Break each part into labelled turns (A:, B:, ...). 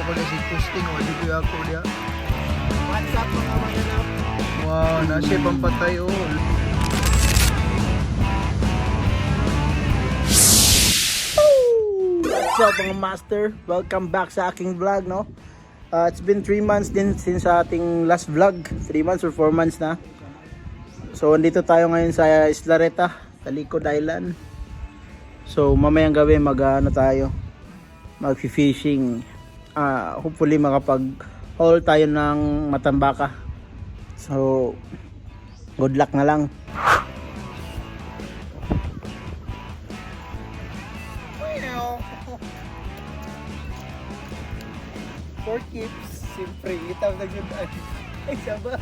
A: ko na si posting o dito ako dia.
B: What's up mga mananap?
A: Wow, nasi pampatay oh.
B: What's up mga master? Welcome back sa aking vlog, no? It's been 3 months din since sa ating last vlog. 3 months or 4 months na. So andito tayo ngayon sa Islareta, Talikod Island. So mamayang gabi tayo, mag-fishing. Hopefully makapag-haul tayo ng matambaka. So good luck na lang. For keeps, siyempre, itaw na yun. Ay, saba.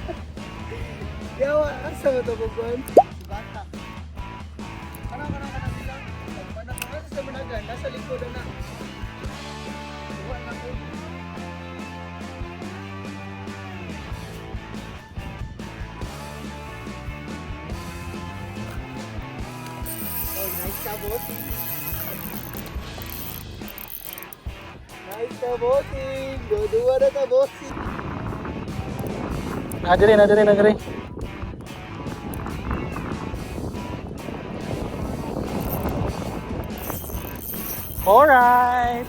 B: Yawa, asa mo ito bubuan? Bata. Kanang nila. Nasa sa managan, nasa likod na. Buwan na ko. Oh, nice sabot. Nice na bossing! Dua na ta bossing! Nadiri. Alright!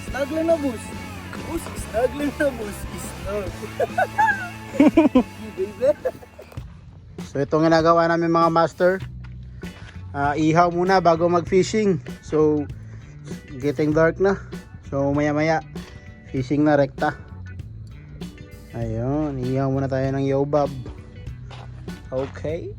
B: Snag lang na boss! Snag na boss, snag. Baby. So ito nga nagawa namin mga master. Ihaw muna bago mag-fishing. So getting dark na. So maya fishing na rekta. Ayun, ihaw muna tayo ng yobab. Okay.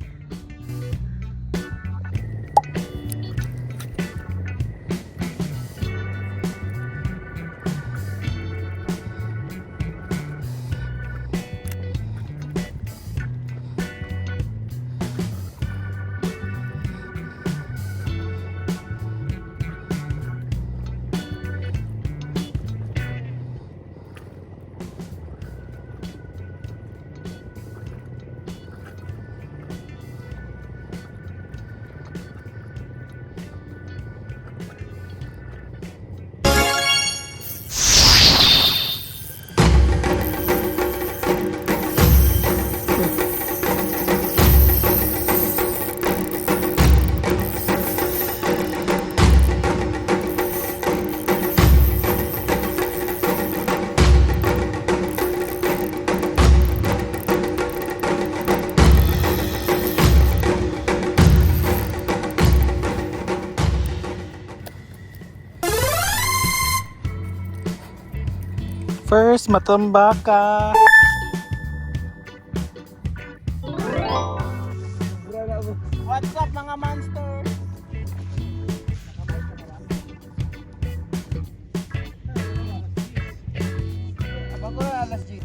B: First, matambaka. What's up mga monster? Abang ko na alas G.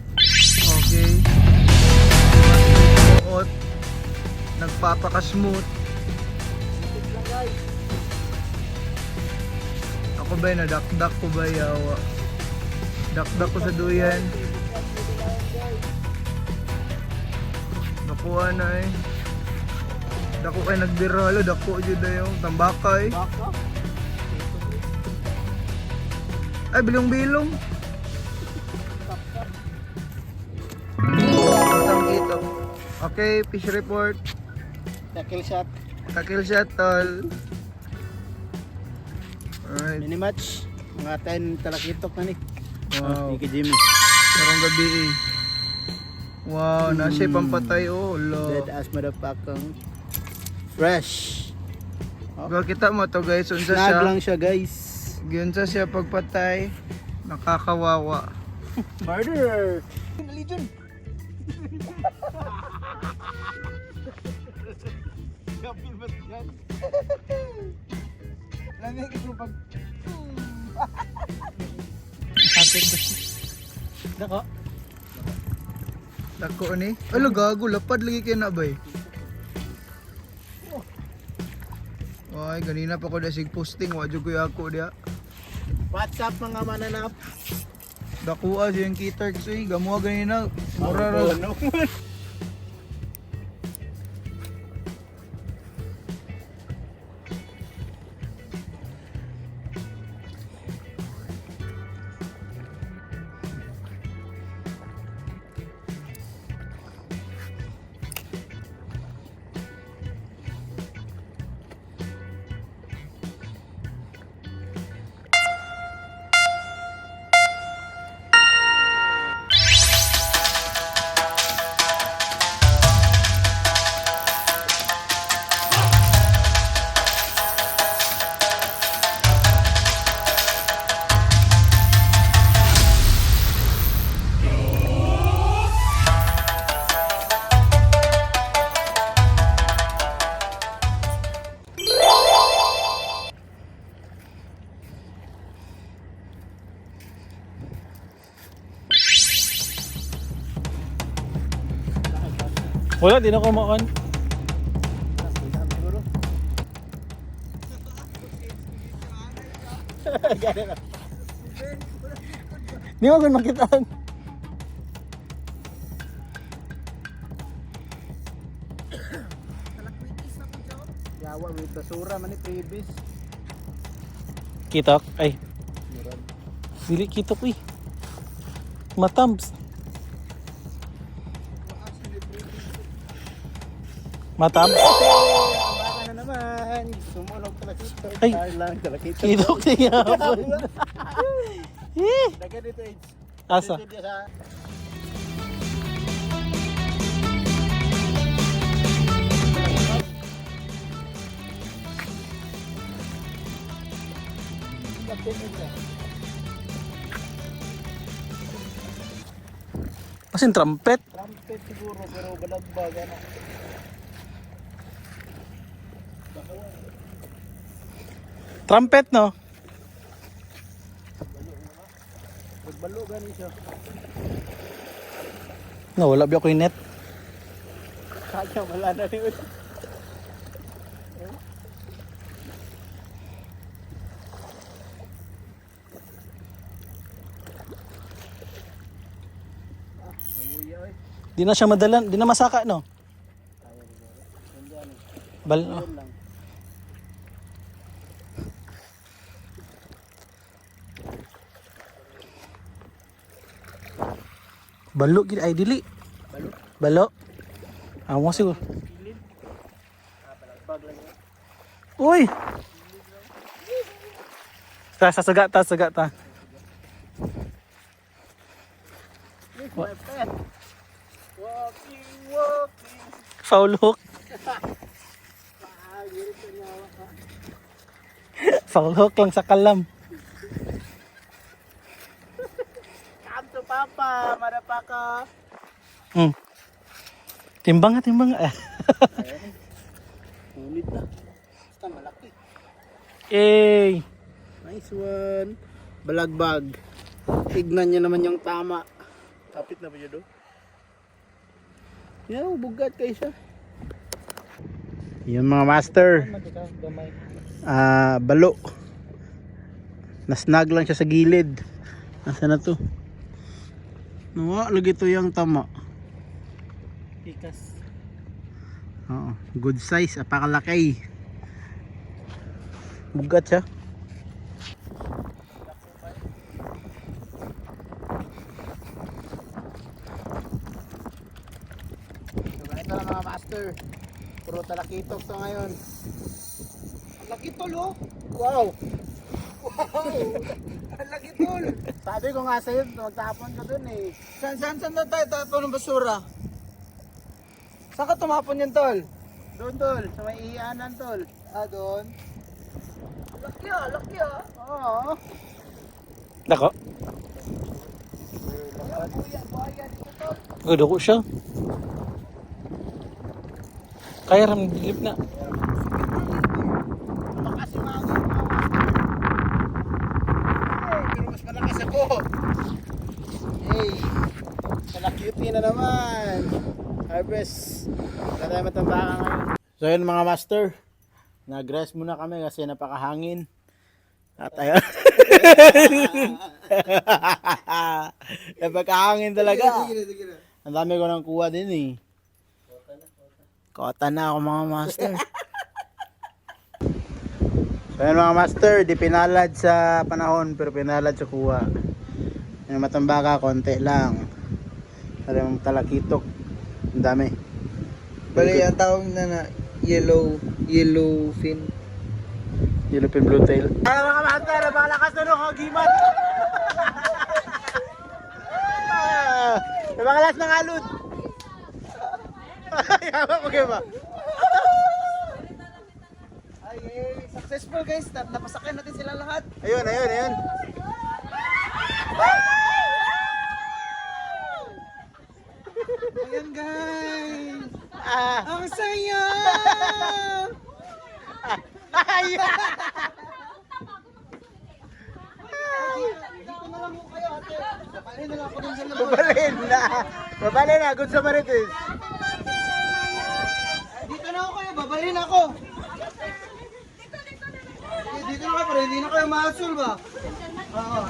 A: Okay. Buot. Nagpapaka-smooth.
B: Sit lang guys.
A: Ako ba nadakdak ko ba yawa? Dakdak ko sa duyan. Nakuha na eh. Dako kay nagbiro, halo dako jud dayo tambakay.
B: Baka.
A: Ay bilong-bilong. Utang dito. Okay, fish report.
B: Tackle shot.
A: Tackle shot tol. Alright.
B: Mini match. Mga 10 talakitok na ni.
A: Wow.
B: Iki Jimmy.
A: Karong gabi eh. Wow, nasi pampatay oh.
B: Dead
A: Lo.
B: as motherfucking fresh.
A: Well, kita mo to guys, unsa
B: Snag
A: siya.
B: lang siya guys.
A: Gyunsa siya pagpatay. Nakakawawa.
B: Murderer. Legion. Gapil ba yan? Lamig ito pag... Dako.
A: Dako ni. Alo gago, lapad lagi kay na bay. Ay, ganina pa ko dasig posting, wa jud ko ako dia.
B: What's up mga mananap?
A: Dakuha siya yung kita kasi gamuha ganina. Mura ra.
B: Ano? Wala, di na kumakan. Di mo gan makitaan. Yawa with basura man ni previous. Kitok ay. Dili kitok eh. Matams. Matams. Baka na naman. Sumulog talaga ito. Ay, lang talaga ito. Kitok niya po. Dagan dito age. Asa? Asin trumpet? Trumpet siguro pero balagbag ano. Trumpet no? Nagbalo gani siya. No, wala ba ko yung net? Kaya wala na rin. Di na siya madalan, di na masaka no? Bal oh. Balo gid ay dili. Balo. Amo siguro. Uy. Sa sagata. Walking. Foul hook. Foul hook lang sa kalam. Come to Papa, marapaka. Timbang nga. Ulit na. Basta malaki. Eh. Nice one. Balagbag. Tignan niyo naman yung tama. Kapit na ba yun do? Yan, bugat kayo siya. Yun mga master. Balo. Nasnag lang siya sa gilid. Nasaan na to? Nawa, lagi to yung tama. Pikas. Oo, good size, apakalaki. Bugat siya. Ito na mga master. Puro talakitok to ngayon. Laki tol oh. Wow. Laki tol. Sabi ko nga sa'yo, magtapon ka dun eh.
A: Saan na tayo tapon ng basura? Saan ka tumapon yan, tol?
B: Doon tol, sa may iianan tol.
A: Doon. Laki ah.
B: Oo.
C: Nako. Gudo ko siya. Kaya ram dilip na.
B: Malakas yung hangin. Pero mas malakas ako. Hey, salakyuti na naman. Harvest. Wala tayo matambakan ngayon. So yun mga master. Nag-rest muna kami kasi napakahangin. At ayan. Napagkahangin talaga.
A: Sige na.
B: Ang dami ko nang kuha din eh. Kota na ako mga master. So yun mga master, di pinalad sa panahon pero pinalad sa kuha. Yung matambaka, konti lang. Sabi mong talakitok. Ang dami.
A: Bali, ang tawag na yellow fin.
B: Yellowfin blue tail. Ano mga master, napakalakas na nung hagiman. Napakalas ng alod. Yawa ko kayo ba?
A: Ay, successful guys. Napasakyan natin sila lahat.
B: Ayun.
A: Ayan guys.
B: Ah.
A: Ang saya!
B: Ay!
A: Dito na lang mo kayo ate. Kapalhin na lang ako dun sa labas.
B: Babalin na. Good Samaritan.
A: Dito na ako kayo. Babalhin ako. Dito na kayo para hindi na kayo mahasul ba? Oo.